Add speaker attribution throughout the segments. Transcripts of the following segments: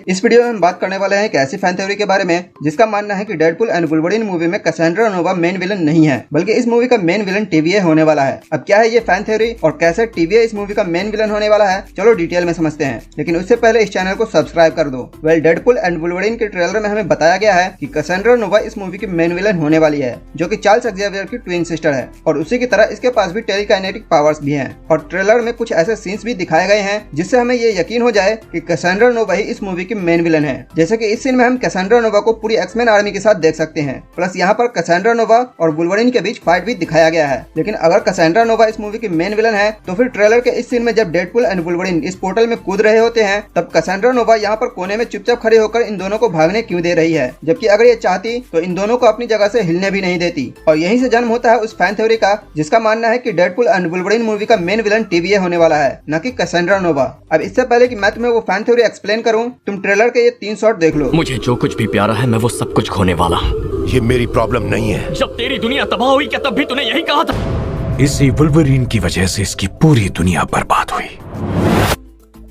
Speaker 1: इस वीडियो में हम बात करने वाले हैं एक ऐसी फैन थ्योरी के बारे में जिसका मानना है कि डेडपुल एंड वुल्वरीन मूवी में कैसेंड्रा नोवा मेन विलन नहीं है, बल्कि इस मूवी का मेन विलन TVA होने वाला है। अब क्या है ये फैन थ्योरी और कैसे TVA इस मूवी का मेन विलन होने वाला है, चलो डिटेल में समझते हैं। लेकिन उससे पहले इस चैनल को सब्सक्राइब कर दो। डेडपुल एंड वुल्वरीन के ट्रेलर में हमें बताया गया है कि कैसेंड्रा नोवा इस मूवी की मेन विलन होने वाली है, जो कि चार्ल्स एक्जेवियर की ट्विन सिस्टर है और उसी की तरह इसके पास भी टेलीकाइनेटिक पावर्स भी हैं। और ट्रेलर में कुछ ऐसे सीन्स भी दिखाए गए हैं जिससे हमें ये यकीन हो जाए कि कैसेंड्रा नोवा ही इस मूवी की मेन विलन है। जैसे कि इस सीन में हम कैसेंड्रा नोवा को पूरी एक्समैन आर्मी के साथ देख सकते हैं। प्लस यहाँ पर कैसेंड्रा नोवा और वुल्वरीन के बीच फाइट भी दिखाया गया है। लेकिन अगर कैसेंड्रा नोवा इस मूवी की मेन विलन है तो फिर ट्रेलर के इस सीन में जब डेडपुल एंड वुल्वरीन इस पोर्टल में कूद रहे होते हैं तब कैसेंड्रा नोवा यहाँ पर कोने में चुपचाप खड़े होकर इन दोनों को भागने क्यों दे रही है, जबकि अगर ये चाहती तो इन दोनों को अपनी जगह से हिलने भी नहीं देती। और यहीं से जन्म होता है उस फैन थ्योरी का जिसका मानना है कि डेडपुल एंड वुल्वरीन मूवी का मेन विलन TVA होने वाला है, न कि कैसेंड्रा नोवा। अब इससे पहले कि मैं तुम्हें वो फैन थ्योरी एक्सप्लेन करूं, तुम ट्रेलर के ये 3 शॉट देख लो।
Speaker 2: मुझे जो कुछ भी प्यारा है मैं वो सब कुछ खोने वाला हूँ।
Speaker 3: ये मेरी प्रॉब्लम नहीं है।
Speaker 2: जब तेरी दुनिया तबाह हुई क्या तब भी तूने यही कहा था?
Speaker 3: इसी वुल्वरीन की वजह से इसकी पूरी दुनिया बर्बाद हुई।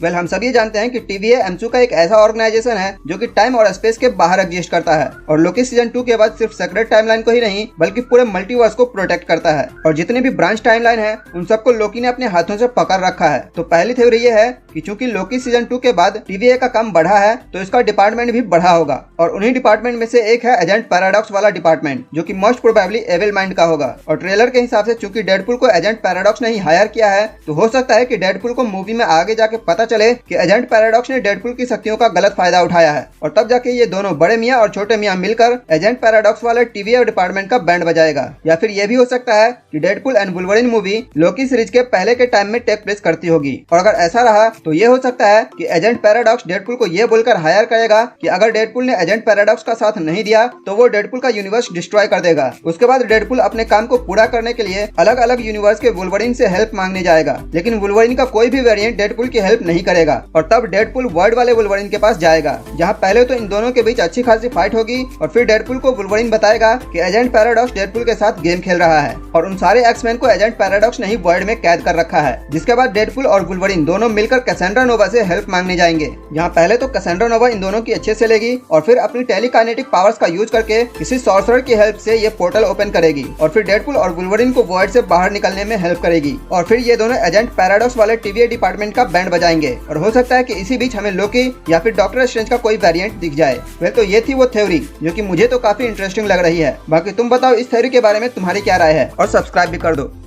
Speaker 1: हम सभी जानते हैं कि TVA MCU का एक ऐसा ऑर्गेनाइजेशन है जो कि टाइम और स्पेस के बाहर एग्जिस्ट करता है और लोकी सीजन 2 के बाद सिर्फ सेक्रेट टाइमलाइन को ही नहीं बल्कि पूरे मल्टीवर्स को प्रोटेक्ट करता है। और जितने भी ब्रांच टाइमलाइन है उन सबको लोकी ने अपने हाथों से पकड़ रखा है। तो पहली थ्योरी ये है कि चूंकि लोकी सीजन 2 के बाद TVA का काम बढ़ा है तो इसका डिपार्टमेंट भी बढ़ा होगा और उन्हीं डिपार्टमेंट में से एक है एजेंट पैराडॉक्स वाला डिपार्टमेंट, जो कि मोस्ट प्रोबेबली एविल माइंड का होगा। और ट्रेलर के हिसाब से चूंकि डेडपुल को एजेंट पैराडॉक्स ने ही हायर किया है तो हो सकता है कि डेडपुल को मूवी में आगे जाके पता चले कि एजेंट पैराडॉक्स ने डेडपुल की शक्तियों का गलत फायदा उठाया है और तब जाके ये दोनों बड़े मियां और छोटे मियां मिलकर एजेंट पैराडॉक्स वाले TVA डिपार्टमेंट का बैंड बजाएगा। या फिर ये भी हो सकता है कि Deadpool and Wolverine movie Loki series के पहले के टाइम में टेक प्लेस करती होगी। और अगर ऐसा रहा तो ये हो सकता है कि एजेंट पैराडॉक्स डेडपुल को ये बोलकर हायर करेगा कि अगर डेडपुल ने एजेंट पैराडॉक्स का साथ नहीं दिया तो वो डेडपुल का यूनिवर्स डिस्ट्रॉय कर देगा। उसके बाद डेडपुल अपने काम को पूरा करने के लिए अलग अलग यूनिवर्स के वुल्वरीन से हेल्प मांगने जाएगा, लेकिन वुल्वरीन का कोई भी वेरिएंट डेडपुल की हेल्प नहीं करेगा और तब डेडपुल वर्ल्ड वाले वुल्वरीन के पास जाएगा, जहां पहले तो इन दोनों के बीच अच्छी खासी फाइट होगी और फिर डेडपुल को वुल्वरीन बताएगा कि एजेंट पैराडॉक्स डेडपुल के साथ गेम खेल रहा है और उन सारे एक्समैन को एजेंट पैराडॉक्स ने ही वर्ल्ड में कैद कर रखा है। जिसके बाद डेडपुल और वुल्वरीन दोनों मिलकर कैसेंड्रा नोवा से हेल्प मांगने जाएंगे, जहां पहले तो कैसेंड्रा नोवा इन दोनों की अच्छे से लेगी और फिर अपनी टेलीकाइनेटिक पावर्स का यूज करके किसी सॉर्सरर की हेल्प से ये पोर्टल ओपन करेगी और फिर डेडपुल और वुल्वरीन को वर्ल्ड से बाहर निकलने में हेल्प करेगी और फिर ये दोनों एजेंट पैराडॉक्स वाले TVA डिपार्टमेंट का बैंड बजाएंगे। और हो सकता है कि इसी बीच हमें लोकी या फिर डॉक्टर स्ट्रेंज का कोई वेरिएंट दिख जाए। तो ये थी वो थ्योरी जो कि मुझे तो काफी इंटरेस्टिंग लग रही है। बाकी तुम बताओ इस थ्योरी के बारे में तुम्हारी क्या राय है और सब्सक्राइब भी कर दो।